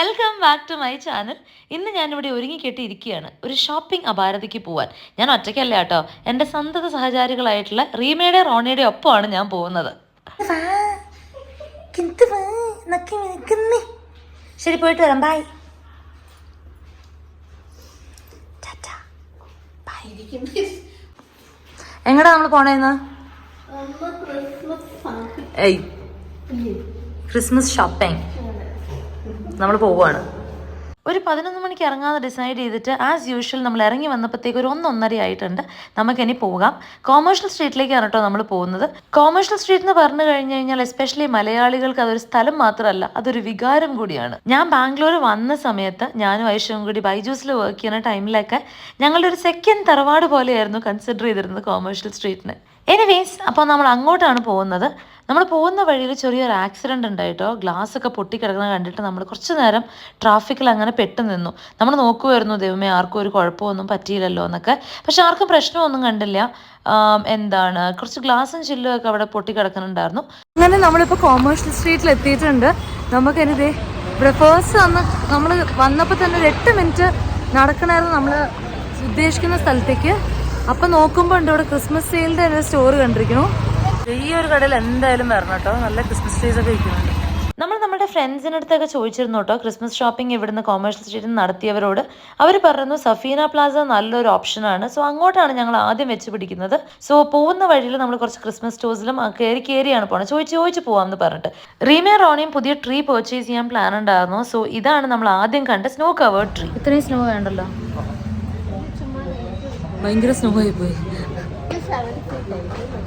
Welcome back to my channel. ഇന്ന് ഞാനിവിടെ ഒരുങ്ങിക്കെട്ടിയിരിക്കുകയാണ് ഒരു ഷോപ്പിംഗ് അപാരതയ്ക്ക് പോവാൻ. ഞാൻ ഒറ്റയ്ക്കല്ല കേട്ടോ, എൻ്റെ സന്തത സഹചാരികളായിട്ടുള്ള റീമയുടെ റോണിയുടെ ഒപ്പമാണ് ഞാൻ പോകുന്നത്. ശരി, പോയിട്ട് വരാം. ബൈ. എങ്ങടാ നമ്മൾ പോണേന്ന്? ഏയ്, ക്രിസ്മസ് ഷോപ്പിംഗ് നമ്മൾ പോവുകയാണ്. ഒരു 11 മണിക്ക് ഇറങ്ങാതെ ഡിസൈഡ് ചെയ്തിട്ട് ആസ് യൂഷ്വൽ നമ്മൾ ഇറങ്ങി വന്നപ്പോഴത്തേക്ക് ഒരു 1-1:30 ആയിട്ടുണ്ട്. നമുക്കിനി പോകാം. കൊമേഴ്ഷ്യൽ സ്ട്രീറ്റിലേക്കാണ് കേട്ടോ നമ്മൾ പോകുന്നത്. കൊമേഴ്ഷ്യൽ സ്ട്രീറ്റ് എന്ന് പറഞ്ഞു കഴിഞ്ഞു കഴിഞ്ഞാൽ എസ്പെഷ്യലി മലയാളികൾക്ക് അതൊരു സ്ഥലം മാത്രമല്ല, അതൊരു വികാരം കൂടിയാണ്. ഞാൻ ബാംഗ്ലൂർ വന്ന സമയത്ത് ഞാനും ഐഷവും കൂടി ബൈജൂസിൽ വർക്ക് ചെയ്യുന്ന ടൈമിലൊക്കെ ഞങ്ങളുടെ ഒരു സെക്കൻഡ് തറവാട് പോലെയായിരുന്നു കൺസിഡർ ചെയ്തിരുന്നത് കൊമേഴ്ഷ്യൽ സ്ട്രീറ്റിന്. എനിവേസ്, അപ്പോൾ നമ്മൾ അങ്ങോട്ടാണ് പോകുന്നത്. നമ്മൾ പോകുന്ന വഴിയിൽ ചെറിയൊരു ആക്സിഡൻറ്റ് ഉണ്ടായിട്ടോ. ഗ്ലാസ് ഒക്കെ പൊട്ടിക്കിടക്കുന്നത് കണ്ടിട്ട് നമ്മൾ കുറച്ച് നേരം ട്രാഫിക്കിൽ അങ്ങനെ പെട്ടു നിന്നു. നമ്മൾ നോക്കുമായിരുന്നു, ദൈവമേ ആർക്കും ഒരു കുഴപ്പമൊന്നും പറ്റിയില്ലല്ലോ എന്നൊക്കെ. പക്ഷെ ആർക്കും പ്രശ്നമൊന്നും കണ്ടില്ല. കുറച്ച് ഗ്ലാസും ചില്ലും ഒക്കെ അവിടെ പൊട്ടിക്കിടക്കുന്നുണ്ടായിരുന്നു. അങ്ങനെ നമ്മളിപ്പോൾ കൊമേഴ്ഷ്യൽ സ്ട്രീറ്റിൽ എത്തിയിട്ടുണ്ട്. നമുക്കിനിതേ ഇവിടെ ഫേസ്റ്റ് നമ്മൾ വന്നപ്പോൾ തന്നെ ഒരു 8 മിനിറ്റ് നടക്കണമായിരുന്നു നമ്മൾ ഉദ്ദേശിക്കുന്ന സ്ഥലത്തേക്ക്. അപ്പം നോക്കുമ്പോൾ ഉണ്ട് ഇവിടെ ക്രിസ്മസ് സെയിലിൻ്റെ ഒരു സ്റ്റോർ കണ്ടിരിക്കുന്നു. ഈ ഒരു കടയിൽ എന്തായാലും വരണം കേട്ടോ, നല്ല ക്രിസ്മസ് ട്രീസ് ഒക്കെ ഇരിക്കുന്നുണ്ട്. നമ്മൾ നമ്മുടെ ഫ്രണ്ട്സിൻ്റെ അടുത്തൊക്കെ ചോദിച്ചിരുന്നു കേട്ടോ ക്രിസ്മസ് ഷോപ്പിംഗ് ഇവിടുന്ന് കൊമേഴ്ഷ്യൽ സ്ട്രീറ്റിൽ നടത്തിയവരോട്. അവർ പറഞ്ഞു സഫീന പ്ലാസ നല്ലൊരു ഓപ്ഷനാണ്. സോ അങ്ങോട്ടാണ് ഞങ്ങൾ ആദ്യം വെച്ച് പിടിക്കുന്നത്. സോ പോകുന്ന വഴിയിൽ നമ്മൾ കുറച്ച് ക്രിസ്മസ് സ്റ്റോഴ്സിലും കയറിയാണ് പോകണം. ചോദിച്ച് പോകാമെന്ന് പറഞ്ഞിട്ട് റീമയും റോണിയും പുതിയ ട്രീ പർച്ചേസ് ചെയ്യാൻ പ്ലാൻ ഉണ്ടായിരുന്നു. സോ ഇതാണ് നമ്മൾ ആദ്യം കണ്ട സ്നോ കവേർഡ് ട്രീ. ഇത്രയും സ്നോ വേണ്ടല്ലോ, ഭയങ്കര സ്നോ ആയിപ്പോയി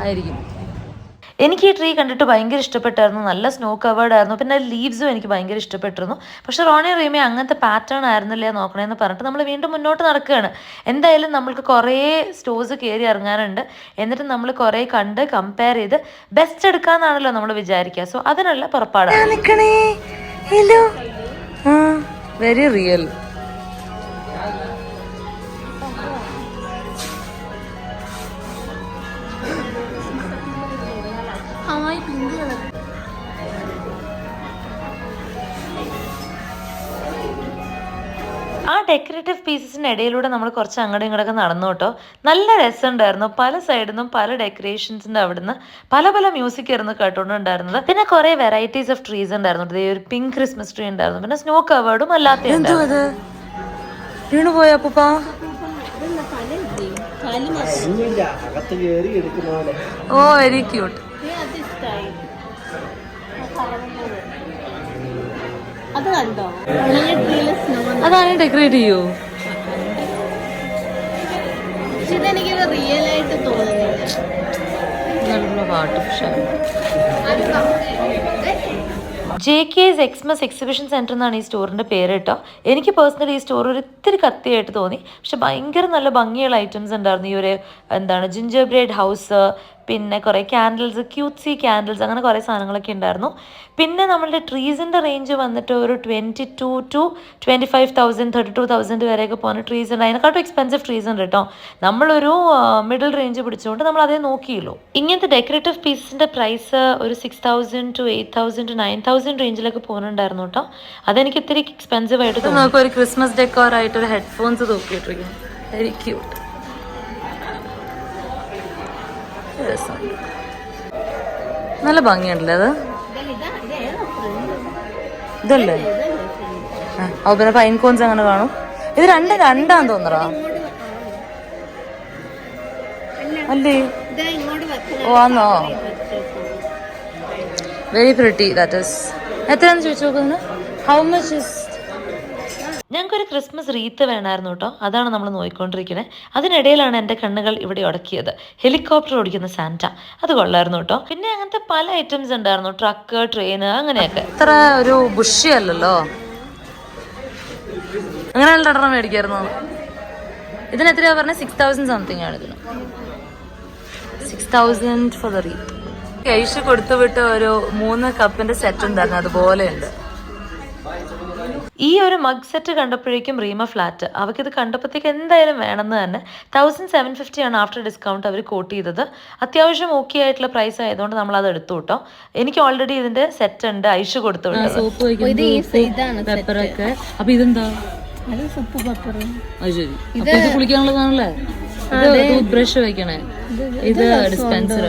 ആയിരിക്കും. എനിക്ക് ഈ ട്രീ കണ്ടിട്ട് ഭയങ്കര ഇഷ്ടപ്പെട്ടായിരുന്നു. നല്ല സ്നോ കവേർഡ് ആയിരുന്നു. പിന്നെ ലീവ്സും എനിക്ക് ഭയങ്കര ഇഷ്ടപ്പെട്ടിരുന്നു. പക്ഷെ റോണി റീമ അങ്ങനത്തെ പാറ്റേൺ ആയിരുന്നില്ലേ നോക്കണേന്ന് പറഞ്ഞിട്ട് നമ്മൾ വീണ്ടും മുന്നോട്ട് നടക്കുകയാണ്. എന്തായാലും നമ്മൾക്ക് കുറേ സ്റ്റോഴ്സ് കയറി ഇറങ്ങാനുണ്ട്. എന്നിട്ട് നമ്മൾ കുറേ കണ്ട് കമ്പയർ ചെയ്ത് ബെസ്റ്റ് എടുക്കാന്നാണല്ലോ നമ്മൾ വിചാരിക്കുക. സോ അതിനുള്ള പുറപ്പാടാണ്. Very real. ആ ഡെക്കറേറ്റീവ് പീസസിൻ്റെ ഇടയിലൂടെ നമ്മൾ കുറച്ച് അങ്ങോട്ടും ഇങ്ങോട്ടൊക്കെ നടന്നു കേട്ടോ. നല്ല രസമുണ്ടായിരുന്നു. പല സൈഡിൽ നിന്നും പല ഡെക്കറേഷൻസിൻ്റെ അവിടുന്ന് പല മ്യൂസിക് ആയിരുന്നു കേട്ടോണ്ടുണ്ടായിരുന്നത്. പിന്നെ കുറേ വെറൈറ്റീസ് ഓഫ് ട്രീസ് ഉണ്ടായിരുന്നു. ഒരു പിങ്ക് ക്രിസ്മസ് ട്രീ ഉണ്ടായിരുന്നു. പിന്നെ സ്നോ കവേർഡും അല്ലാത്ത. ഓ വെരി ക്യൂട്ട്. അതാണ് ഡെക്കറേറ്റ് ചെയ്യൂ. ഇതെനിക്കൊരു റിയൽ ആയിട്ട് തോന്നുന്നില്ല. JK's എക്സ്മസ് എക്സിബിഷൻ സെൻറ്റർ എന്നാണ് ഈ സ്റ്റോറിൻ്റെ പേര് കേട്ടോ. എനിക്ക് പേഴ്സണലി ഈ സ്റ്റോർ ഒരു ഇത്തിരി കത്തിയായിട്ട് തോന്നി. പക്ഷെ ഭയങ്കര നല്ല ഭംഗിയുള്ള ഐറ്റംസ് ഉണ്ടായിരുന്നു. ഈ ഒരു ജിഞ്ചർ ബ്രെഡ് ഹൗസ്, പിന്നെ കുറേ ക്യാൻഡിൽസ്, ക്യൂട്ട്സി ക്യാൻഡിൽസ്, അങ്ങനെ കുറേ സാധനങ്ങളൊക്കെ ഉണ്ടായിരുന്നു. പിന്നെ നമ്മളുടെ ട്രീസിൻ്റെ റേഞ്ച് വന്നിട്ട് ഒരു 22,000 to 25,000 32,000 വരെയൊക്കെ പോകുന്ന ട്രീസ് ഉണ്ട്. അതിനെക്കാട്ടും എക്സ്പെൻസീവ് ട്രീസ് ഉണ്ട് കേട്ടോ. നമ്മളൊരു മിഡിൽ റേഞ്ച് പിടിച്ചുകൊണ്ട് നമ്മൾ അതേ നോക്കിയുള്ളൂ. ഇങ്ങനത്തെ ഡെക്കറേറ്റീവ് പീസസിൻ്റെ പ്രൈസ് ഒരു 6,000 to 8,000 to 9,000 റേഞ്ചിലൊക്കെ പോകുന്നുണ്ടായിരുന്നു കേട്ടോ. അതെനിക്ക് ഇത്തിരി എക്സ്പെൻസീവ് ആയിട്ട് തോന്നി. നമുക്ക് ഒരു ക്രിസ്മസ് ഡെക്കോർ ആയിട്ട് ഒരു ഹെഡ്ഫോൺസ് തൂക്കിയിട്ടിരിക്കും. Very cute. നല്ല ഭംഗിയുണ്ടല്ലേ അത്? ഇതല്ലേ? പിന്നെ പൈൻ കോൺസ് അങ്ങനെ കാണും. ഇത് രണ്ടാന്ന് തോന്നറാ അല്ലേ? ഓ ആന്നോ? Very pretty. ദാറ്റ് ഈസ് എത്രയാന്ന് ചോദിച്ചു നോക്കുന്നത്. How much is? ഞങ്ങൾക്കൊരു ക്രിസ്മസ് റീത്ത് വേണമായിരുന്നു കേട്ടോ. അതാണ് നമ്മൾ നോക്കിക്കൊണ്ടിരിക്കുന്നത്. അതിനിടയിലാണ് എൻ്റെ കണ്ണുകൾ ഇവിടെ ഉടക്കിയത്. ഹെലികോപ്റ്റർ ഓടിക്കുന്ന സാന്റ, അത് കൊള്ളായിരുന്നു കേട്ടോ. പിന്നെ അങ്ങനത്തെ പല ഐറ്റംസ് ഉണ്ടായിരുന്നു. ട്രക്ക്, ട്രെയിന്, അങ്ങനെയൊക്കെ. അത്ര ഒരു ബുഷി അല്ലല്ലോ. അങ്ങനെ രണ്ടെണ്ണം മേടിക്കായിരുന്നു. ഇതിന് എത്രയാ പറഞ്ഞത്? 6,000 സംതിങ് ആണ് ഇതിന്. 6,000 ഫോർ ദ റീത്ത്. ഐഷ് കൊടുത്തു വിട്ട് ഒരു 3 കപ്പിന്റെ സെറ്റ് ഉണ്ടായിരുന്നു. അതുപോലെ ഉണ്ട്. ഈ ഒരു മഗ് സെറ്റ് കണ്ടപ്പോഴേക്കും റീമ ഫ്ലാറ്റ് അവൾക്കിത് കണ്ടപ്പോഴത്തേക്ക് എന്തായാലും വേണമെന്ന് തന്നെ 1750 ആണ് ആഫ്റ്റർ ഡിസ്കൗണ്ട് അവർ കോട്ട് ചെയ്തത്. അത്യാവശ്യം ഓക്കെ ആയിട്ടുള്ള പ്രൈസ് ആയതുകൊണ്ട് നമ്മൾ അത് എടുത്തു കേട്ടോ. എനിക്ക് ഓൾറെഡി ഇതിന്റെ സെറ്റ് ഉണ്ട്, ഐഷ് കൊടുത്തു പെപ്പറൊക്കെ. അപ്പൊ ഇതെന്താ? കുളിക്കാനുള്ളതാണല്ലേ? ടൂത്ത് ബ്രഷ് വെക്കണേ, ഇത് ഡിസ്പെൻസർ.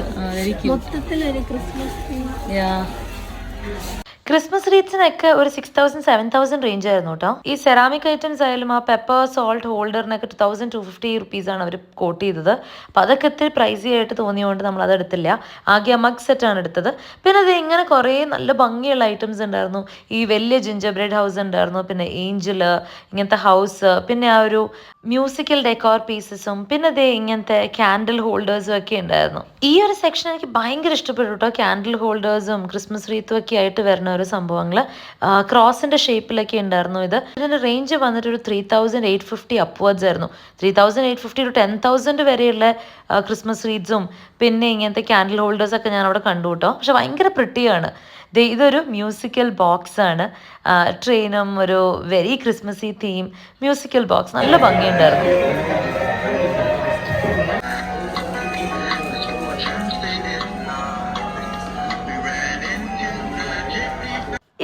ക്രിസ്മസ് റീറ്റ്സിനൊക്കെ ഒരു 6000-7000 റേഞ്ച് ആയിരുന്നു കേട്ടോ. ഈ സെറാമിക് ഐറ്റംസ് ആയാലും ആ പെപ്പർ സോൾട്ട് ഹോൾഡറിനൊക്കെ 2250 റുപ്പീസാണ് അവർ കോട്ട് ചെയ്തത്. അപ്പോൾ അതൊക്കെ ഇത്തിരി പ്രൈസി ആയിട്ട് തോന്നിയതുകൊണ്ട് നമ്മൾ അതെടുത്തില്ല. ആകെ ആ മഗ് സെറ്റാണ് എടുത്തത്. പിന്നെ അത് ഇങ്ങനെ കുറേ നല്ല ഭംഗിയുള്ള ഐറ്റംസ് ഉണ്ടായിരുന്നു. ഈ വലിയ ജിഞ്ചർ ബ്രെഡ് ഹൗസ് ഉണ്ടായിരുന്നു, പിന്നെ ഏഞ്ചല് ഇങ്ങനത്തെ ഹൗസ്, പിന്നെ ആ ഒരു മ്യൂസിക്കൽ ഡെക്കോർ പീസസും, പിന്നെ അതേ ഇങ്ങനത്തെ ക്യാൻഡിൽ ഹോൾഡേഴ്സും ഒക്കെ ഉണ്ടായിരുന്നു. ഈ ഒരു സെക്ഷൻ എനിക്ക് ഭയങ്കര ഇഷ്ടപ്പെട്ടു കേട്ടോ. ക്യാൻഡിൽ ഹോൾഡേഴ്സും ക്രിസ്മസ് റീത്തും ഒക്കെ ആയിട്ട് വരുന്ന ഒരു സംഭവങ്ങൾ ക്രോസിന്റെ ഷേപ്പിലൊക്കെ ഉണ്ടായിരുന്നു. ഇതിന്റെ റേഞ്ച് വന്നിട്ട് ഒരു 3850 അപ്വേർഡ്സ് ആയിരുന്നു. 3850 to 10,000 വരെയുള്ള ക്രിസ്മസ് റീറ്റ്സും പിന്നെ ഇങ്ങനത്തെ ക്യാൻഡിൽ ഹോൾഡേഴ്സ് ഒക്കെ ഞാൻ അവിടെ കണ്ടു കേട്ടോ. പക്ഷെ ഭയങ്കര പ്രിട്ടിയാണ്. ഇതൊരു മ്യൂസിക്കൽ ബോക്സ് ആണ്. ട്രെയിനും ഒരു വെരി ക്രിസ്മസി തീം മ്യൂസിക്കൽ ബോക്സ്, നല്ല ഭംഗിയുണ്ടായിരുന്നു.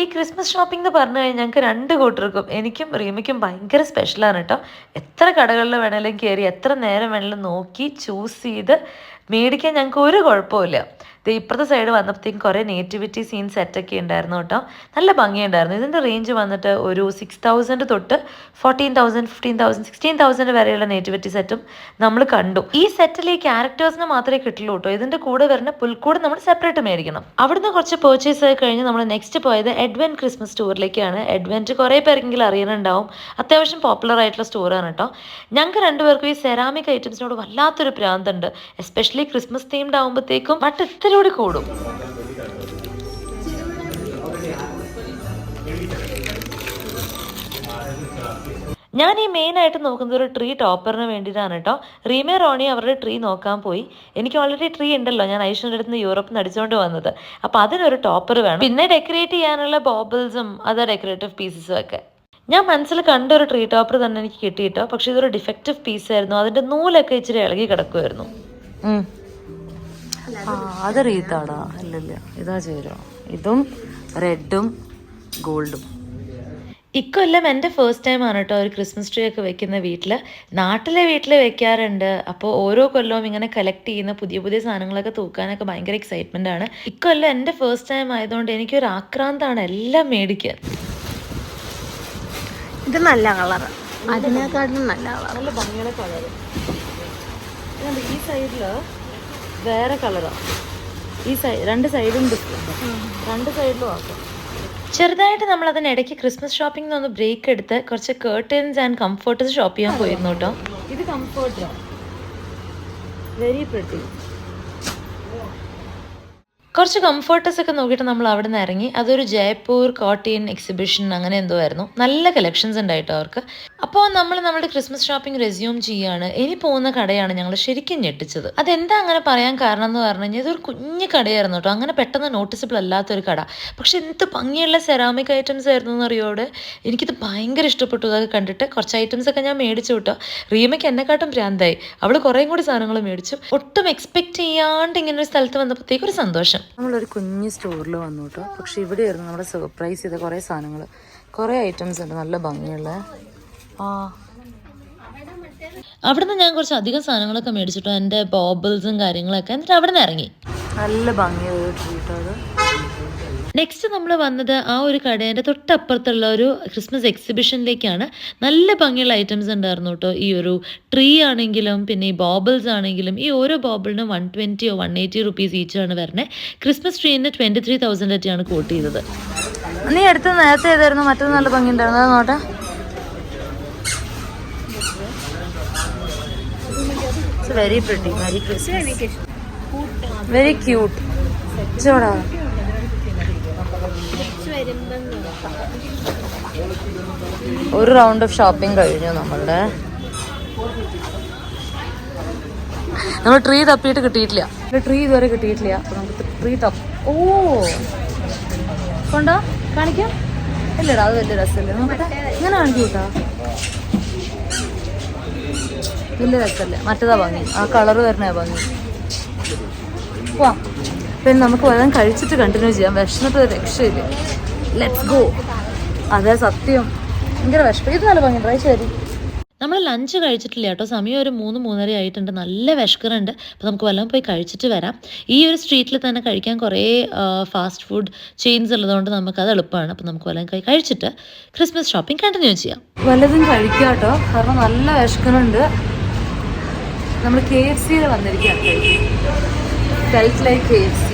ഈ ക്രിസ്മസ് ഷോപ്പിംഗ് എന്ന് പറഞ്ഞു കഴിഞ്ഞാൽ ഞങ്ങൾക്ക് 2 കൂട്ടർക്കും, എനിക്കും റീമയ്ക്കും ഭയങ്കര സ്പെഷ്യലാണ് കേട്ടോ. എത്ര കടകളിൽ വേണേലും കയറി എത്ര നേരം വേണേലും നോക്കി ചൂസ് ചെയ്ത് മേടിക്കാൻ ഞങ്ങൾക്ക് ഒരു കുഴപ്പമില്ല. ഇപ്പുറത്തെ സൈഡ് വന്നപ്പോഴത്തേക്കും കുറേ നേറ്റിവിറ്റി സീൻ സെറ്റൊക്കെ ഉണ്ടായിരുന്നു കേട്ടോ. നല്ല ഭംഗിയുണ്ടായിരുന്നു. ഇതിൻ്റെ റേഞ്ച് വന്നിട്ട് ഒരു 6000 തൊട്ട് 14,000, 15,000, 16,000 വരെയുള്ള നേറ്റിവിറ്റി സെറ്റും നമ്മൾ കണ്ടു. ഈ സെറ്റിൽ ഈ ക്യാരക്ടേഴ്സിന് മാത്രമേ കിട്ടുള്ളൂ കേട്ടോ. ഇതിൻ്റെ കൂടെ വരുന്ന പുൽക്കൂട് നമ്മൾ സെപ്പറേറ്റ് മേടിക്കണം. അവിടുന്ന് കുറച്ച് പർച്ചേസ് ആയി കഴിഞ്ഞ് നമ്മൾ നെക്സ്റ്റ് പോയത് എഡ്വെന്റ് ക്രിസ്മസ് സ്റ്റോറിലേക്കാണ്. എഡ്വെന്റ് കുറേ പേർക്കെങ്കിലും അറിയാനുണ്ടാവും, അത്യാവശ്യം പോപ്പുലർ ആയിട്ടുള്ള സ്റ്റോറാണ് കേട്ടോ. ഞങ്ങൾക്ക് 2 പേർക്കും ഈ സെറാമിക് ഐറ്റംസിനോട് വല്ലാത്തൊരു പ്രാന്തുണ്ട്, എസ്പെഷ്യലി ക്രിസ്മസ് തീംഡ് ആകുമ്പോഴത്തേക്കും. ബട്ട് ഇത്തിരി കൂടി കൂടും. ഞാൻ ഈ മെയിനായിട്ട് നോക്കുന്നത് ഒരു ട്രീ ടോപ്പറിന് വേണ്ടിയിട്ടാണ് കേട്ടോ. റീമേ റോണി അവരുടെ ട്രീ നോക്കാൻ പോയി. എനിക്ക് ഓൾറെഡി ട്രീ ഉണ്ടല്ലോ, ഞാൻ ഐശ്വര്യൻ്റെ അടുത്ത് നിന്ന് യൂറോപ്പിൽ നിന്ന് അടിച്ചുകൊണ്ട് വന്നത്. അപ്പോൾ അതിനൊരു ടോപ്പർ വേണം. പിന്നെ ഡെക്കറേറ്റ് ചെയ്യാനുള്ള ബോബിൾസും അതർ ഡെക്കറേറ്റീവ് പീസസും ഒക്കെ. ഞാൻ മനസ്സിൽ കണ്ടൊരു ട്രീ ടോപ്പർ തന്നെ എനിക്ക് കിട്ടിയിട്ടോ. പക്ഷെ ഇതൊരു ഡിഫക്റ്റീവ് പീസായിരുന്നു. അതിൻ്റെ നൂലൊക്കെ ഇച്ചിരി ഇളകി കിടക്കുമായിരുന്നു. അത് റീത്താടാ, അല്ലല്ല ഇതാ ചേരോ. ഇതും റെഡും ഗോൾഡും. ഇക്കൊല്ലം എൻ്റെ ഫസ്റ്റ് ടൈം ആണ് കേട്ടോ ഒരു ക്രിസ്മസ് ട്രീ ഒക്കെ വെക്കുന്ന വീട്ടിൽ. നാട്ടിലെ വീട്ടിൽ വെക്കാറുണ്ട്. അപ്പോൾ ഓരോ കൊല്ലവും ഇങ്ങനെ കളക്ട് ചെയ്യുന്ന പുതിയ പുതിയ സാധനങ്ങളൊക്കെ തൂക്കാനൊക്കെ ഭയങ്കര എക്സൈറ്റ്മെൻ്റ് ആണ്. ഇക്കൊല്ലം എൻ്റെ ഫസ്റ്റ് ടൈം ആയതുകൊണ്ട് എനിക്കൊരു ആക്രാന്താണ് എല്ലാം മേടിക്കാൻ. ഇത് നല്ല കളറ്, അതിനെക്കാട്ടും നല്ല കളർ, നല്ല ഭംഗിയുള്ള കളറ്. ഈ സൈഡില് വേറെ കളറാണ്. ഈ രണ്ട് സൈഡും ഡിഫറെന്റ്, 2 സൈഡിലും ആക്കാം. ചെറുതായിട്ട് നമ്മൾ അതിനിടയ്ക്ക് ക്രിസ്മസ് ഷോപ്പിംഗ് ഒന്ന് ബ്രേക്ക് എടുത്ത് കുറച്ച് കേർട്ടൻസ് ആൻഡ് കംഫർട്ടേഴ്സ് ഷോപ്പ് ചെയ്യാൻ പോയിരുന്നു കേട്ടോ. ഇത് കംഫർട്ടാണ്, വെരി പ്രിറ്റി. കുറച്ച് കംഫർട്ടേഴ്സ് ഒക്കെ നോക്കിയിട്ട് നമ്മൾ അവിടെ നിന്ന് ഇറങ്ങി. അതൊരു ജയ്പൂർ കോട്ടൺ എക്സിബിഷൻ അങ്ങനെ എന്തോ ആയിരുന്നു. നല്ല കളക്ഷൻസ് ഉണ്ടായിട്ടോ അവർക്ക്. അപ്പോൾ നമ്മൾ നമ്മുടെ ക്രിസ്മസ് ഷോപ്പിംഗ് റെസ്യൂം ചെയ്യുകയാണ്. ഇനി പോകുന്ന കടയാണ് ഞങ്ങൾ ശരിക്കും ഞെട്ടിച്ചത്. അതെന്താ അങ്ങനെ പറയാൻ കാരണം എന്ന് പറഞ്ഞു കഴിഞ്ഞാൽ ഇതൊരു കുഞ്ഞു കടയായിരുന്നു കേട്ടോ. അങ്ങനെ പെട്ടെന്ന് നോട്ടീസബിൾ അല്ലാത്തൊരു കട. പക്ഷെ എന്ത് ഭംഗിയുള്ള സെറാമിക് ഐറ്റംസ് ആയിരുന്നു എന്നറിയോടെ. എനിക്കിത് ഭയങ്കര ഇഷ്ടപ്പെട്ടു. അതൊക്കെ കണ്ടിട്ട് കുറച്ച് ഐറ്റംസ് ഒക്കെ ഞാൻ മേടിച്ചു കേട്ടോ. റീമയ്ക്ക് എന്നെക്കാട്ടും ഭ്രാന്തായി. അവൾ കുറേ കൂടി സാധനങ്ങൾ മേടിച്ചു. ഒട്ടും എക്സ്പെക്ട് ചെയ്യാണ്ട് ഇങ്ങനെ ഒരു സ്ഥലത്ത് വന്നപ്പോഴത്തേക്ക് ഒരു സന്തോഷം. നമ്മളൊരു കുഞ്ഞ് സ്റ്റോറിൽ വന്നു കേട്ടോ. പക്ഷെ ഇവിടെയായിരുന്നു നമ്മുടെ സർപ്രൈസ് ചെയ്ത കുറേ സാധനങ്ങൾ, കുറേ ഐറ്റംസ് ഉണ്ട് നല്ല ഭംഗിയുള്ള. അവിടുന്ന് ഞാൻ കുറച്ച് അധികം സാധനങ്ങളൊക്കെ മേടിച്ചിട്ടോ, എൻ്റെ ബോബിൾസും കാര്യങ്ങളൊക്കെ. എന്നിട്ട് അവിടെ നിന്ന് ഇറങ്ങി. നല്ല ഭംഗിയുള്ള ട്രീറ്റ് അത്. നെക്സ്റ്റ് നമ്മൾ വന്നത് ആ ഒരു കടേൻ്റെ തൊട്ടപ്പുറത്തുള്ള ഒരു ക്രിസ്മസ് എക്സിബിഷനിലേക്കാണ്. നല്ല ഭംഗിയുള്ള ഐറ്റംസ് ഉണ്ടായിരുന്നു കേട്ടോ. ഈ ഒരു ട്രീ ആണെങ്കിലും പിന്നെ ഈ ബോബിൾസ് ആണെങ്കിലും ഈ ഓരോ ബോബിളിനും 120 or 180 റുപ്പീസ് ഈച്ചാണ് വരുന്നത്. ക്രിസ്മസ് ട്രീന് 23,000 ഒക്കെയാണ് കോട്ട് ചെയ്തത്. നീ അടുത്ത് നേരത്തെ ഏതായിരുന്നു? മറ്റൊരു നല്ല ഭംഗി ഉണ്ടായിരുന്നു, അത് നോട്ടെ. Very pretty, very Christmas, very cute. ചോടാ ഒരു റൗണ്ട് ഓഫ് ഷോപ്പിംഗ് കഴിഞ്ഞു നമ്മളുടെ. നമ്മൾ ട്രീ തപ്പിയിട്ട് കിട്ടിയിട്ടില്ല. ട്രീ ഇതുവരെ കിട്ടിയിട്ടില്ല. അപ്പൊ നമുക്ക് ട്രീ ഓ കൊണ്ടോ കാണിക്കാം. ഇല്ലടാ അത് വലിയ രസമല്ലേ നോക്കട്ടെ ഇങ്ങനെ കാണിക്കൂ കേട്ടോ വലിയ രസമല്ലേ മറ്റേതാ ഭംഗി ആ കളറ് വരണേ ഭംഗി വാ പിന്നെ നമുക്ക് വല്ലതും കഴിച്ചിട്ട് കണ്ടിന്യൂ ചെയ്യാം വിഷമത്തെ രക്ഷയില്ല ലെറ്റ്സ് ഗോ അതെ സത്യം ഭയങ്കര വിഷമം ഇത് നല്ല ഭംഗി ട്രൈ ശരി നമ്മൾ ലഞ്ച് കഴിച്ചിട്ടില്ല കേട്ടോ സമയം ഒരു 3-3:30 ആയിട്ടുണ്ട് നല്ല വിശക്കുന്നുണ്ട് അപ്പോൾ നമുക്ക് വല്ലതും പോയി കഴിച്ചിട്ട് വരാം ഈ ഒരു സ്ട്രീറ്റിൽ തന്നെ കഴിക്കാൻ കുറേ ഫാസ്റ്റ് ഫുഡ് ചെയിൻസ് ഉള്ളതുകൊണ്ട് നമുക്കത് എളുപ്പമാണ് അപ്പോൾ നമുക്ക് വല്ലതും പോയി കഴിച്ചിട്ട് ക്രിസ്മസ് ഷോപ്പിംഗ് കണ്ടിന്യൂ ചെയ്യാം വല്ലതും കഴിക്കാം കേട്ടോ കാരണം നല്ല വിശക്കുന്നുണ്ട് നമ്മൾ KFCയിൽ വന്നിരിക്കുകയാണ് felt like KFC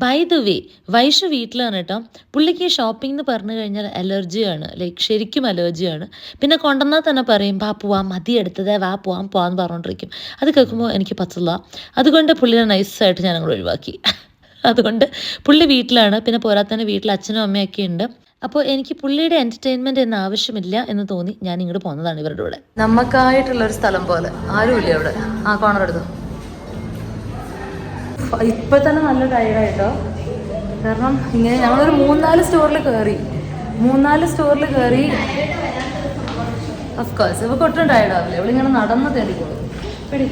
by the way Vaishu വീട്ടിലാണ് കേട്ടോ പുള്ളിക്ക് ഷോപ്പിംഗ് എന്ന് പറഞ്ഞു കഴിഞ്ഞാൽ അലർജിയാണ് ലൈക്ക് ശരിക്കും അലർജിയാണ് പിന്നെ കൊണ്ടുവന്നാൽ തന്നെ പറയും വാ പോവാം മതി എടുത്തതേ വാ പോവാന്ന് പറഞ്ഞുകൊണ്ടിരിക്കും അത് കേൾക്കുമ്പോൾ എനിക്ക് പറ്റില്ല അതുകൊണ്ട് പുള്ളിനെ നൈസായിട്ട് ഞാൻ അങ്ങോട്ട് ഒഴിവാക്കി അതുകൊണ്ട് പുള്ളി വീട്ടിലാണ് പിന്നെ പോരാത്തന്നെ വീട്ടിൽ അച്ഛനും അമ്മയൊക്കെ ഉണ്ട് അപ്പോൾ എനിക്ക് പുള്ളിയുടെ എൻ്റർടൈൻമെൻറ്റ് എന്ന ആവശ്യമില്ല എന്ന് തോന്നി ഞാൻ ഇങ്ങോട്ട് പോകുന്നതാണ് ഇവരുടെ കൂടെ നമുക്കായിട്ടുള്ളൊരു സ്ഥലം പോലെ ആരുമില്ല അവിടെ ആ കോണർ എടുത്തു ഇപ്പൊ തന്നെ നല്ല ടയർഡായിട്ടോ കാരണം ഇങ്ങനെ ഞങ്ങളൊരു 3-4 സ്റ്റോറിൽ കയറി അഫ്കോഴ്സ് ഇവക്ക് ഒട്ടും ടയർഡാവില്ല ഇവളിങ്ങനെ നടന്ന് തേടിക്കോളൂ പിടി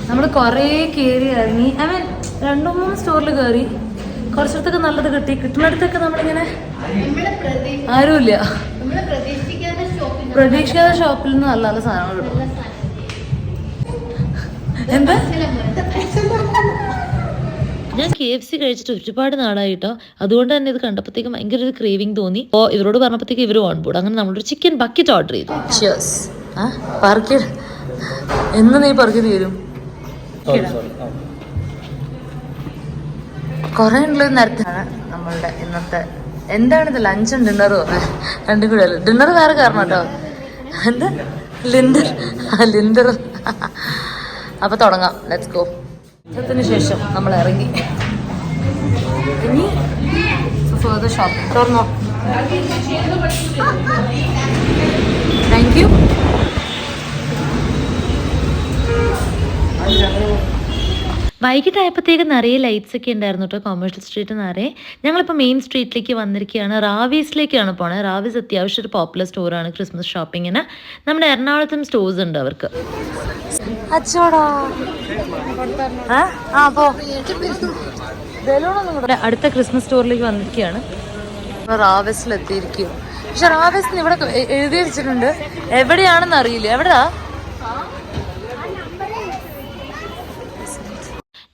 നമ്മൾ കുറേ കയറി ഇറങ്ങി ഐ മീൻ 2-3 സ്റ്റോറിൽ കയറി കുറച്ചിടത്തൊക്കെ നല്ലത് കിട്ടുന്നിടത്തൊക്കെ നമ്മളിങ്ങനെ ആരുമില്ല പ്രതീക്ഷിക്കാത്ത ഷോപ്പിൽ നിന്ന് നല്ല നല്ല സാധനങ്ങൾ കിട്ടും എന്താ ഞാൻ KFC കഴിച്ചിട്ട് ഒരുപാട് നാളായിട്ടോ അതുകൊണ്ട് തന്നെ ഇത് കണ്ടപ്പോഴത്തേക്കും ഭയങ്കര ഒരു ക്രേവിങ് തോന്നി അപ്പോൾ ഇവരോട് പറഞ്ഞപ്പോഴത്തേക്ക് ഇവർ ഓൺ ബോർഡ് അങ്ങനെ നമ്മളൊരു ചിക്കൻ ബക്കറ്റ് ഓർഡർ ചെയ്തു പറക്കി എന്ന് നീ പറക്കി തീരും കുറെ ഉള്ളത് നേരത്താണ് നമ്മളുടെ ഇന്നത്തെ എന്താണിത് ലഞ്ചും ഡിന്നറും രണ്ടും കൂടെ അല്ലേ ഡിന്നർ വേറെ കാരണം കേട്ടോ എന്താ ലിൻഡർ അപ്പൊ തുടങ്ങാം ലെറ്റ്സ് ഗോ അതിന് ശേഷം നമ്മൾ ഇറങ്ങി ഇനി ഫർദർ ഷോപ്പിംഗ് തുറന്നോ താങ്ക് യു വൈകിട്ടായപ്പോഴത്തേക്ക് നിറയെ ലൈറ്റ്സ് ഒക്കെ ഉണ്ടായിരുന്നു കേട്ടോ കൊമേഴ്ഷ്യൽ സ്ട്രീറ്റ് നിറയെ ഞങ്ങളിപ്പോൾ മെയിൻ സ്ട്രീറ്റിലേക്ക് വന്നിരിക്കുകയാണ് റാവീസിലേക്കാണ് പോണത് റാവീസ് അത്യാവശ്യം ഒരു പോപ്പുലർ സ്റ്റോറാണ് ക്രിസ്മസ് ഷോപ്പിങ്ങിന് നമ്മുടെ എറണാകുളത്തും സ്റ്റോഴ്സ് ഉണ്ട് അവർക്ക് അടുത്ത ക്രിസ്മസ് സ്റ്റോറിലേക്ക് വന്നിരിക്കുകയാണ് റാവീസിലെത്തിയിരിക്കുകയാണ് പക്ഷെ റാവീസിന് ഇവിടെ എഴുതി വെച്ചിട്ടുണ്ട് എവിടെയാണെന്ന് അറിയില്ല എവിടെയാ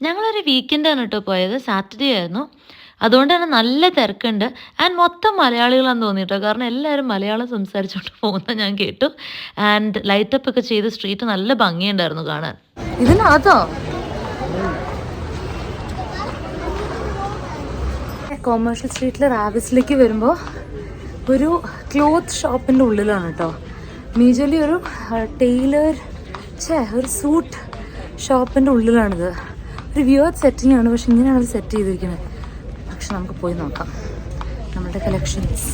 ഞങ്ങളൊരു വീക്കെൻഡാണ് കേട്ടോ പോയത് സാറ്റർഡേ ആയിരുന്നു അതുകൊണ്ട് തന്നെ നല്ല തിരക്കുണ്ട് ആൻഡ് മൊത്തം മലയാളികളാന്ന് തോന്നിയിട്ടോ കാരണം എല്ലാവരും മലയാളം സംസാരിച്ചുകൊണ്ട് പോകുന്ന ഞാൻ കേട്ടു ആൻഡ് ലൈറ്റപ്പ് ഒക്കെ ചെയ്ത് സ്ട്രീറ്റ് നല്ല ഭംഗിയുണ്ടായിരുന്നു കാണാൻ ഇതിനകത്തോ കൊമേഴ്ഷ്യൽ സ്ട്രീറ്റിൽ റാവിസിലേക്ക് വരുമ്പോൾ ഒരു ക്ലോത്ത് ഷോപ്പിൻ്റെ ഉള്ളിലാണ് കേട്ടോ മേജർലി ഒരു ടൈലർ ഒരു സൂട്ട് ഷോപ്പിൻ്റെ ഉള്ളിലാണിത് ഒരു വ്യൂവർഡ് സെറ്റിംഗ് ആണ് പക്ഷെ ഇങ്ങനെയാണ് അവർ സെറ്റ് ചെയ്തിരിക്കുന്നത് പക്ഷെ നമുക്ക് പോയി നോക്കാം നമ്മുടെ കളക്ഷൻസ്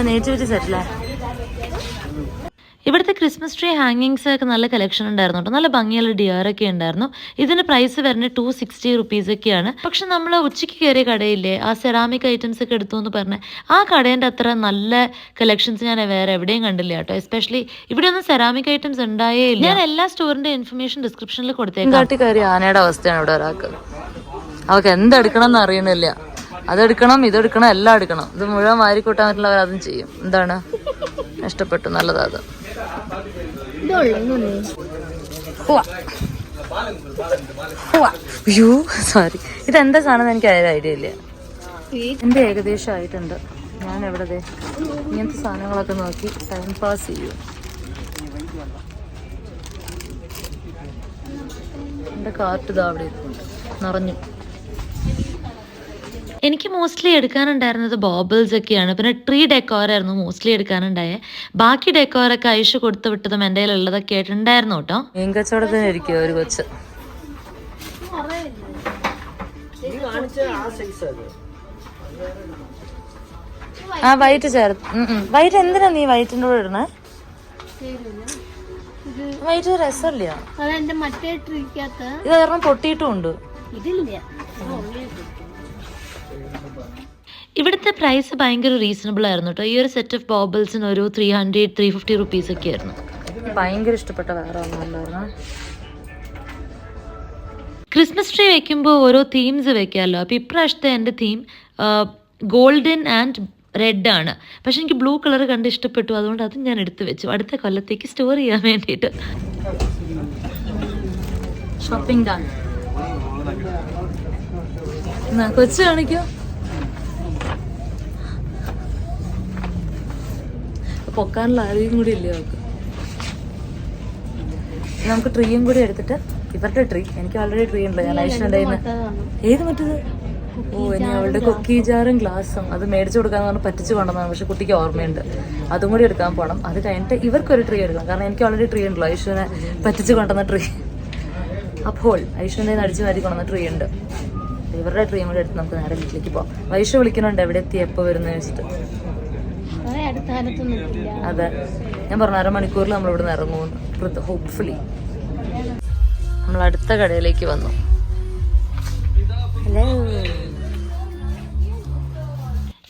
നേറ്റിവിറ്റി സെറ്റല്ലേ ഇവിടുത്തെ ക്രിസ്മസ് ട്രീ ഹാങ്ങിങ്സ് ഒക്കെ നല്ല കളക്ഷൻ ഉണ്ടായിരുന്നു കേട്ടോ നല്ല ഭംഗിയുള്ള ഡിയറൊക്കെ ഉണ്ടായിരുന്നു ഇതിന് പ്രൈസ് വരുന്നത് 260 റുപ്പീസ് ഒക്കെയാണ് പക്ഷെ നമ്മൾ ഉച്ചയ്ക്ക് കയറിയ കടയില്ലേ ആ സെറാമിക് ഐറ്റംസ് ഒക്കെ എടുത്തു എന്ന് പറഞ്ഞ് ആ കടേൻ്റെ അത്ര നല്ല കളക്ഷൻസ് ഞാൻ വേറെ എവിടെയും കണ്ടില്ല കേട്ടോ എസ്പെഷ്യലി ഇവിടെ ഒന്നും സെറാമിക് ഐറ്റംസ് ഉണ്ടായേ ഇല്ല ഞാൻ എല്ലാ സ്റ്റോറിന്റെ ഇൻഫർമേഷൻ ഡിസ്ക്രിപ്ഷനിൽ കൊടുത്തേക്കാം കാട്ടി കയറി ആനയുടെ അവസ്ഥയാണ് ഇവിടെ ഒരാൾക്ക് അവർക്ക് എന്തെടുക്കണം എന്ന് അറിയണില്ല അതെടുക്കണം ഇതെടുക്കണം എല്ലാം എടുക്കണം ഇത് മുഴുവൻ വാരിക്കൂട്ടാൻ പറ്റുള്ളവർ അതും ചെയ്യും എന്താണ് ഇഷ്ടപ്പെട്ടു നല്ലതാ അത് അയ്യോ സോറി ഇതെന്താ സാധനം എനിക്ക് അതിന്റെ ഐഡിയ ഇല്ല എന്റെ ഏകദേശം ആയിട്ടുണ്ട് ഞാൻ എവിടെ ഇങ്ങനത്തെ സാധനങ്ങളൊക്കെ നോക്കി ടൈം പാസ് ചെയ്യൂ എന്റെ കാർട്ട് ഇതാ അവിടെ നിറഞ്ഞു എനിക്ക് മോസ്റ്റ്ലി എടുക്കാനുണ്ടായിരുന്നത് ബോബിൾസ് ഒക്കെയാണ് പിന്നെ ട്രീ ഡെക്കോറായിരുന്നു മോസ്റ്റ്ലി എടുക്കാനുണ്ടായത് ബാക്കി ഡെക്കോറൊക്കെ ഐഷ കൊടുത്തു വിട്ടതും എൻ്റെ കയ്യിലുള്ളതൊക്കെ ആയിട്ടുണ്ടായിരുന്നു കേട്ടോ മീൻ കച്ചവടത്തിന് ഇരിക്കുമോ ഒരു കൊച്ച് ആ വൈറ്റ് ചേർത്ത് വൈറ്റ് എന്തിനാ നീ വൈറ്റിൻ്റെ കൂടെ ഇടണേ വൈറ്റ് രസമില്ല. അതെന്റെ മറ്റേ ട്രീക്കകത്ത് ഇത് കാരണം പൊട്ടിയിട്ടുമുണ്ട്. ഇതില്ല. ഇവിടുത്തെ പ്രൈസ് ഭയങ്കര റീസണബിൾ ആയിരുന്നു കേട്ടോ. ഈ ഒരു സെറ്റ് ഓഫ് ബോബിൾസിന് ഒരു 300-350 റുപ്പീസ് ഒക്കെ ആയിരുന്നു. ഭയങ്കര ഇഷ്ടപ്പെട്ട വേറെ ഒന്നുമല്ലായിരുന്നു. ക്രിസ്മസ് ട്രീ വെക്കുമ്പോൾ ഓരോ തീംസ് വെക്കാമല്ലോ. അപ്പോൾ ഇപ്രാവശ്യത്തെ എൻ്റെ തീം ഗോൾഡൻ ആൻഡ് റെഡ് ആണ്. പക്ഷെ എനിക്ക് ബ്ലൂ കളർ കണ്ട് ഇഷ്ടപ്പെട്ടു, അതുകൊണ്ട് അതും ഞാൻ എടുത്തു വെച്ചു അടുത്ത കൊല്ലത്തേക്ക് സ്റ്റോർ ചെയ്യാൻ വേണ്ടിയിട്ട്. Shopping done. കൊച്ചു കാണിക്കോ? പൊക്കാനുള്ള ആരെയും കൂടി ഇല്ലേ അവർക്ക്. നമുക്ക് ട്രീയും കൂടി എടുത്തിട്ട് ഇവരുടെ ട്രീ, എനിക്ക് ഓൾറെഡി ട്രീ ഉണ്ട്, ഞാൻ ഐശ്വര്യണ്ടായിരുന്നു. ഏത് മറ്റത്? ഓ, ഇനി അവളുടെ കുക്കി ജാറും ഗ്ലാസും അത് മേടിച്ചു കൊടുക്കാന്ന് പറഞ്ഞ് പറ്റിച്ചു കൊണ്ടുവന്നാണ്. പക്ഷെ കുട്ടിക്ക് ഓർമ്മയുണ്ട്, അതും കൂടി എടുക്കാൻ പോകണം. അത് കഴിഞ്ഞിട്ട് ഇവർക്കൊരു ട്രീ എടുക്കണം, കാരണം എനിക്ക് ഓൾറെഡി ട്രീ ഉണ്ടല്ലോ, ഐശ്വര്യനെ പറ്റിച്ചു കൊണ്ടുവന്ന ട്രീ. അപ്പോൾ ഐശ്വര്യൻ്റെ അടിച്ചു മാറ്റി കൊണ്ടുവന്ന ട്രീ ഉണ്ട്. ഇവരുടെ ട്രീയും കൂടി എടുത്ത് നമുക്ക് നേരെ വീട്ടിലേക്ക് പോകാം. വൈഷു വിളിക്കുന്നുണ്ട് എവിടെ എത്തി എപ്പോൾ വരുന്നത് വെച്ചിട്ട്. അതെ, ഞാൻ പറഞ്ഞു 1/2 മണിക്കൂറിൽ നമ്മൾ ഇവിടെ നിന്ന് ഇറങ്ങുമെന്ന്. ഹോപ്പ്ഫുള്ളി നമ്മൾ അടുത്ത കടയിലേക്ക് വന്നു.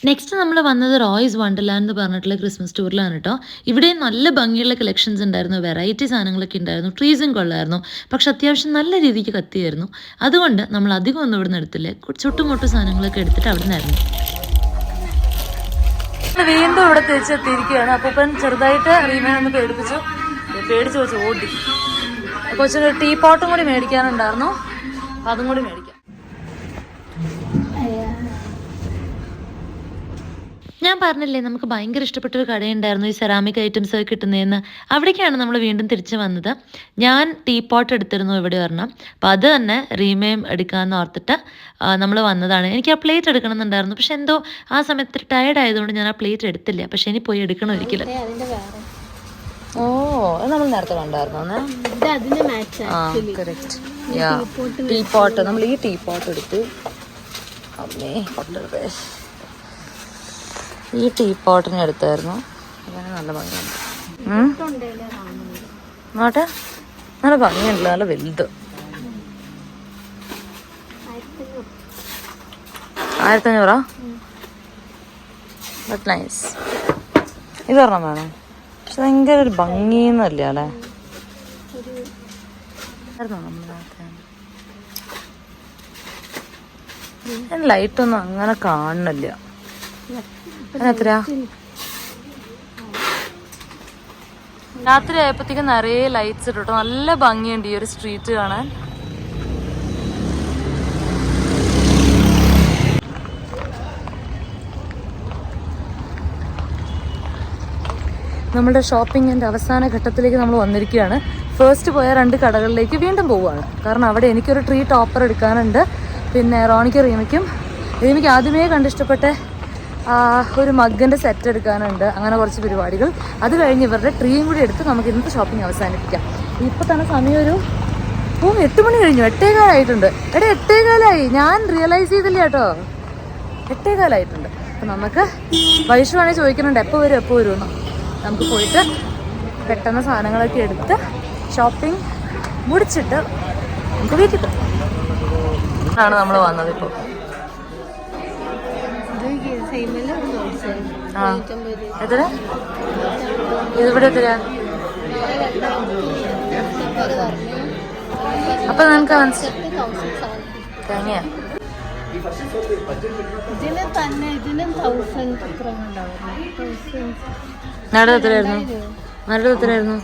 നെക്സ്റ്റ് നമ്മൾ വന്നത് റോയ്സ് വണ്ടർലാൻഡ് എന്ന് പറഞ്ഞിട്ടുള്ള ക്രിസ്മസ് സ്റ്റോറിലാണ് കേട്ടോ. ഇവിടെ നല്ല ഭംഗിയുള്ള കളക്ഷൻസ് ഉണ്ടായിരുന്നു, വെറൈറ്റി സാധനങ്ങളൊക്കെ ഉണ്ടായിരുന്നു, ട്രീസും കൊള്ളായിരുന്നു. പക്ഷെ അത്യാവശ്യം നല്ല രീതിക്ക് കത്തിയായിരുന്നു. അതുകൊണ്ട് നമ്മൾ അധികം ഒന്നും ഇവിടെ നിന്ന് എടുത്തില്ലേ, ചുട്ടുമൊട്ടു സാധനങ്ങളൊക്കെ എടുത്തിട്ട് അവിടെ നിന്നായിരുന്നു. വീണ്ടും ഇവിടെ തിരിച്ചെത്തിയിരിക്കുകയാണ്. അപ്പം ചെറുതായിട്ട് റീമേനൊന്ന് പേടിച്ചു വെച്ച് ഓടി. കൊച്ചിനൊരു ടീ പോട്ടും കൂടി മേടിക്കാനുണ്ടായിരുന്നു, അതും കൂടി മേടിക്കാം. ഞാൻ പറഞ്ഞില്ലേ നമുക്ക് ഭയങ്കര ഇഷ്ടപ്പെട്ടൊരു കടയുണ്ടായിരുന്നു ഈ സെറാമിക് ഐറ്റംസ് ഒക്കെ കിട്ടുന്നതെന്ന്. അവിടേക്കാണ് നമ്മൾ വീണ്ടും തിരിച്ചു വന്നത്. ഞാൻ ടീ പോട്ട് എടുത്തിരുന്നു ഇവിടെ ഒരെണ്ണം, അപ്പോൾ അത് തന്നെ റീമേം എടുക്കാമെന്ന് ഓർത്തിട്ട് നമ്മൾ വന്നതാണ്. എനിക്ക് ആ പ്ലേറ്റ് എടുക്കണമെന്നുണ്ടായിരുന്നു, പക്ഷെ എന്തോ ആ സമയത്ത് ടയർഡ് ആയതുകൊണ്ട് ഞാൻ ആ പ്ലേറ്റ് എടുത്തില്ല. പക്ഷെ ഇനി പോയി എടുക്കണം ഒരിക്കലും. ഓ, അത് നമ്മൾ നേരത്തെ കണ്ടായിരുന്നു. ടീ പോട്ട്, നമ്മൾ ഈ ടീ പോട്ട് എടുത്തു. അമ്മേ, ഈ ടീ പോട്ടിന് എടുത്തായിരുന്നു. അങ്ങനെ നല്ല ഭംഗിയുണ്ട്. നോട്ടെ, നല്ല ഭംഗിയുണ്ടല്ലോ, നല്ല വലുത്. 1500 ബട്ട് നൈസ്. ഇതൊരെണ്ണം വേണം, പക്ഷെ ഭയങ്കര ഒരു ഭംഗിയൊന്നുമല്ല അല്ലേ. ലൈറ്റൊന്നും അങ്ങനെ കാണുന്നില്ല. എത്രയാ? രാത്രി ആയപ്പോഴത്തേക്കും നിറയെ ലൈറ്റ്സ് ഇട്ടോ, നല്ല ഭംഗിയുണ്ട് ഈ ഒരു സ്ട്രീറ്റ് കാണാൻ. നമ്മുടെ ഷോപ്പിങ്ങിൻ്റെ അവസാന ഘട്ടത്തിലേക്ക് നമ്മൾ വന്നിരിക്കുകയാണ്. ഫസ്റ്റ് പോയ 2 കടകളിലേക്ക് വീണ്ടും പോവുകയാണ്. കാരണം അവിടെ എനിക്കൊരു ട്രീ ടോപ്പർ എടുക്കാനുണ്ട്, പിന്നെ റീമയ്ക്ക് ആദ്യമേ കണ്ടിഷ്ടപ്പെട്ട ഒരു മഗ്ഗിൻ്റെ സെറ്റ് എടുക്കാനുണ്ട്. അങ്ങനെ കുറച്ച് പരിപാടികൾ. അത് കഴിഞ്ഞ് ഇവരുടെ ട്രീയും കൂടി എടുത്ത് നമുക്ക് ഇന്നത്തെ ഷോപ്പിംഗ് അവസാനിപ്പിക്കാം. ഇപ്പോൾ തന്നെ സമയം ഒരു 8 മണി കഴിഞ്ഞു. 8:15 എടാ, 8:15 ഞാൻ റിയലൈസ് ചെയ്തില്ല കേട്ടോ. 8:15 അപ്പം നമുക്ക് വൈഷുവാണെങ്കിൽ ചോദിക്കുന്നുണ്ട് എപ്പോൾ വരുമെന്ന്. നമുക്ക് പോയിട്ട് പെട്ടെന്ന് സാധനങ്ങളൊക്കെ എടുത്ത് ഷോപ്പിംഗ് മുടിച്ചിട്ട് നമുക്ക് വീട്ടിൽ പോകും. ആണ് നമ്മൾ വന്നത്. ഇപ്പോൾ എത്ര ഇതിവിടെ എത്രയാ? അപ്പൊ നമുക്ക് തന്നെയാ എത്രയായിരുന്നു?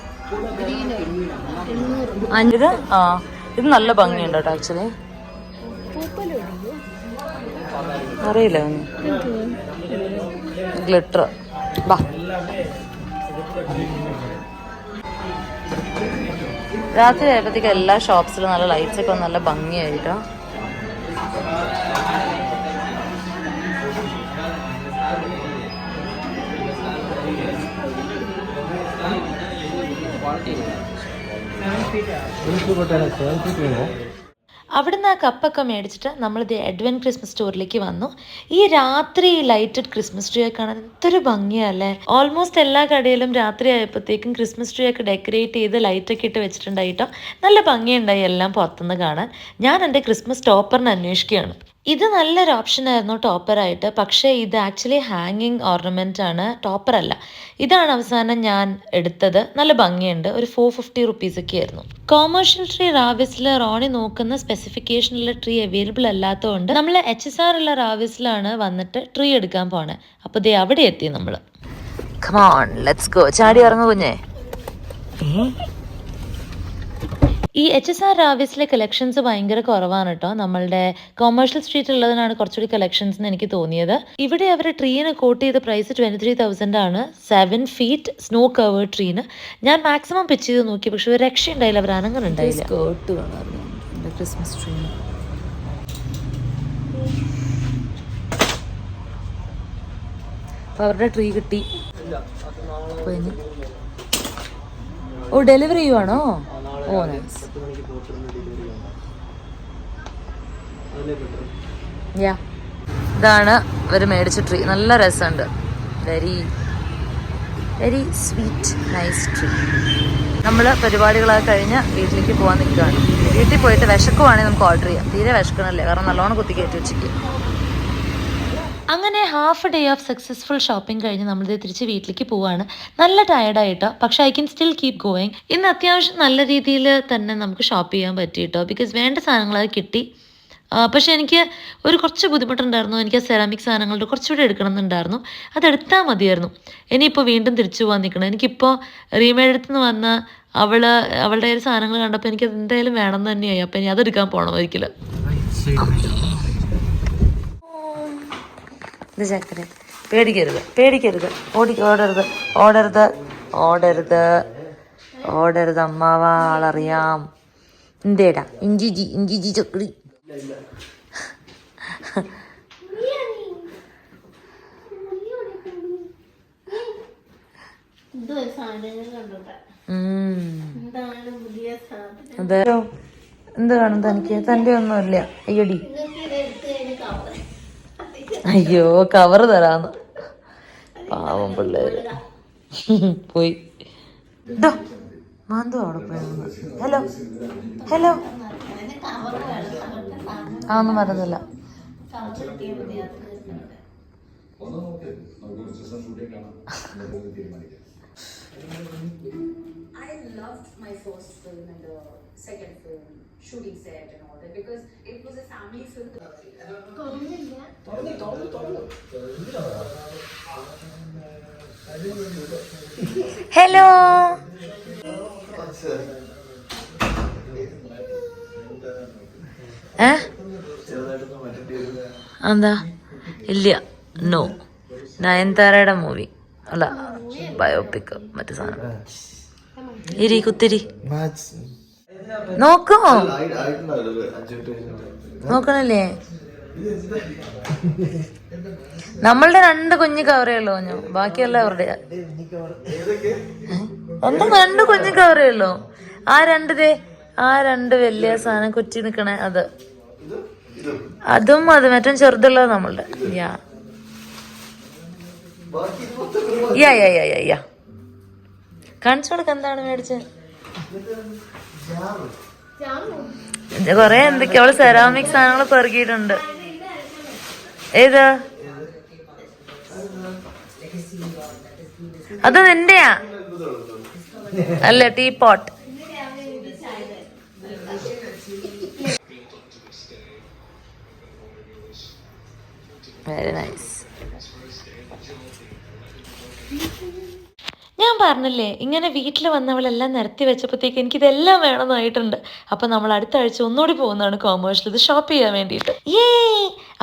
5. ആ, ഇത് നല്ല ഭംഗിയുണ്ട് കേട്ടോ. ആക്ച്വലി അറിയില്ല, ഗ്ലിറ്റർ. ബാ, രാത്രി ആയപ്പോഴത്തേക്ക് എല്ലാ ഷോപ്സിലും നല്ല ലൈറ്റ്സ് ഒക്കെ നല്ല ഭംഗിയായിട്ടോ. അവിടുന്ന് ആ കപ്പൊക്കെ മേടിച്ചിട്ട് നമ്മളിത് എഡ്വൻ ക്രിസ്മസ് സ്റ്റോറിലേക്ക് വന്നു. ഈ രാത്രി ലൈറ്റഡ് ക്രിസ്മസ് ട്രീ ഒക്കെ കാണാൻ എന്തൊരു ഭംഗിയല്ലേ. ഓൾമോസ്റ്റ് എല്ലാ കടയിലും രാത്രി ആയപ്പോഴത്തേക്കും ക്രിസ്മസ് ട്രീ ഒക്കെ ഡെക്കറേറ്റ് ചെയ്ത് ലൈറ്റൊക്കെ ഇട്ട് വെച്ചിട്ടുണ്ടായിട്ടോ. നല്ല ഭംഗിയുണ്ടായി എല്ലാം പുറത്തുനിന്ന് കാണാൻ. ഞാൻ എൻ്റെ ക്രിസ്മസ് ടോപ്പറിന് അന്വേഷിക്കുകയാണ്. ഇത് നല്ലൊരു ഓപ്ഷനായിരുന്നു ടോപ്പറായിട്ട്. പക്ഷേ ഇത് ആക്ച്വലി ഹാങ്ങിങ് ഓർണമെൻ്റ് ആണ്, ടോപ്പറല്ല. ഇതാണ് അവസാനം ഞാൻ എടുത്തത്. നല്ല ഭംഗിയുണ്ട്. ഒരു 450 റുപ്പീസൊക്കെ ആയിരുന്നു. കൊമേഴ്ഷ്യൽ ട്രീ റാവിസിൽ റോണി നോക്കുന്ന സ്പെസിഫിക്കേഷനുള്ള ട്രീ അവൈലബിൾ അല്ലാത്തതുകൊണ്ട് നമ്മൾ HSR ഉള്ള റാവിസിലാണ് വന്നിട്ട് ട്രീ എടുക്കാൻ പോണേ. അപ്പോൾ ദേ അവിടെ എത്തി നമ്മൾ. Come on, let's go. ചാടി ഇറങ്ങു കുഞ്ഞേ. ഈ HSR റാവിസിലെ കളക്ഷൻസ് ഭയങ്കര കുറവാണ് കേട്ടോ. നമ്മളുടെ കൊമേഴ്ഷ്യൽ സ്ട്രീറ്റ് ഉള്ളതിനാണ് കുറച്ചുകൂടി കളക്ഷൻസ് എന്ന് എനിക്ക് തോന്നിയത്. ഇവിടെ അവർ ട്രീന് കോട്ട് ചെയ്ത പ്രൈസ് 23,000 ആണ്. 7 feet സ്നോ കവേർഡ് ട്രീന്. ഞാൻ മാക്സിമം പിച്ച് ചെയ്ത് നോക്കി, പക്ഷെ ഒരു രക്ഷ ഉണ്ടായില്ല, അവർ അനങ്ങുന്നുണ്ടായില്ല. സ്കേർട്ട് വേണമായിരുന്നു ക്രിസ്മസ് ട്രീന്. അപ്പോൾ അവരുടെ ട്രീ കിട്ടി. ഓ, ഡെലിവറി ചെയ്യുവാണോ? ഓ നൈസ്. ഇതാണ് ഇവർ മേടിച്ച ട്രീ. നല്ല രസമുണ്ട്. Very very sweet nice tree. നമ്മൾ പരിപാടികളൊക്കെ കഴിഞ്ഞ് വീട്ടിലേക്ക് പോകാൻ നിൽക്കുകയാണ്. വീട്ടിൽ പോയിട്ട് വിശക്കുവാണെങ്കിൽ നമുക്ക് ഓർഡർ ചെയ്യാം. തീരെ വിശക്കണല്ലേ, കാരണം നല്ലോണം കുത്തി കയറ്റി വെച്ചിട്ട്. അങ്ങനെ half day of successful shopping കഴിഞ്ഞ് നമ്മളിത് തിരിച്ച് വീട്ടിലേക്ക് പോവാണ്. നല്ല ടയർഡായിട്ടോ, പക്ഷേ I can still keep going. ഇന്ന് അത്യാവശ്യം നല്ല രീതിയിൽ തന്നെ നമുക്ക് ഷോപ്പ് ചെയ്യാൻ പറ്റിയിട്ടോ. ബിക്കോസ് വേണ്ട സാധനങ്ങളൊക്കെ കിട്ടി. പക്ഷേ എനിക്ക് കുറച്ച് ബുദ്ധിമുട്ടുണ്ടായിരുന്നു. എനിക്ക് ആ സെറാമിക് സാധനങ്ങളുടെ കുറച്ചുകൂടി എടുക്കണമെന്നുണ്ടായിരുന്നു. അതെടുത്താൽ മതിയായിരുന്നു. ഇനിയിപ്പോൾ വീണ്ടും തിരിച്ചു പോകാൻ നിൽക്കണം. എനിക്കിപ്പോൾ റീമേഡത്ത് നിന്ന് വന്ന അവളുടെ ഒരു സാധനങ്ങൾ കണ്ടപ്പോൾ എനിക്കത് എന്തായാലും വേണം തന്നെയായി. അപ്പം ഇനി അതെടുക്കാൻ പോകണം ഒരിക്കലും. ഇത് ചക്കര. പേടിക്കരുത്. ഓടരുത് അമ്മാവ, ആളറിയാം. എന്തേടാ ഇഞ്ചിജി ചക്കടി. അതെ, എന്ത് കാണും തനിക്ക്? തൻ്റെ ഒന്നുമില്ല. അയ്യടി, അയ്യോ കവറ് തരാന്ന്. പാവം പിള്ളേര് പോയി. മാന്തോ അവിടെ പോയി. ഹലോ ഒന്നും പറഞ്ഞില്ല. I loved my first film and the second film, shooting set and all that, because it was a family film. Hello, എന്താ? ഇല്ല, നോ. നയൻതാരയുടെ മൂവി അല്ല, ബയോപിക്, മറ്റു സാധനം. കുത്തിരി നോക്കോ? നോക്കണില്ലേ? നമ്മളുടെ 2 കുഞ്ഞു കവറേ ഉള്ളൂ കുഞ്ഞു, ബാക്കിയല്ല അവരുടെ. എന്റെ 2 കുഞ്ഞു കവറേ ഉള്ളൂ. ആ 2 വലിയ സാധനം കുറ്റി നിക്കണേ അതും മറ്റും ചെറുതുള്ളത് നമ്മളുടെ. യാ കാണിച്ചു കൊടുക്ക. എന്താണ് മേടിച്ചത്? കൊറേ എന്തൊക്കെയോ അവള് സെറാമിക് സാധനങ്ങൾ പെറുകിയിട്ടുണ്ട്. ഏത്? അത് നിന്റെയാ? അല്ല, ടീ പോട്ട്. Very nice. ഞാൻ പറഞ്ഞില്ലേ, ഇങ്ങനെ വീട്ടിൽ വന്നവളെല്ലാം നിരത്തി വെച്ചപ്പോഴത്തേക്ക് എനിക്കിതെല്ലാം വേണമെന്നായിട്ടുണ്ട്. അപ്പോൾ നമ്മൾ അടുത്ത ആഴ്ച ഒന്നുകൂടി പോകുന്നതാണ് കൊമേഴ്ഷ്യൽ ഇത് ഷോപ്പ് ചെയ്യാൻ വേണ്ടിയിട്ട്.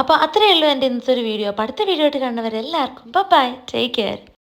അപ്പോൾ അത്രയേ ഉള്ളൂ എൻ്റെ ഇന്നത്തെ ഒരു വീഡിയോ. അപ്പോൾ അടുത്ത വീഡിയോ ആയിട്ട് കാണുന്നവരെല്ലാവർക്കും ബൈ, ടേക്ക് കെയർ.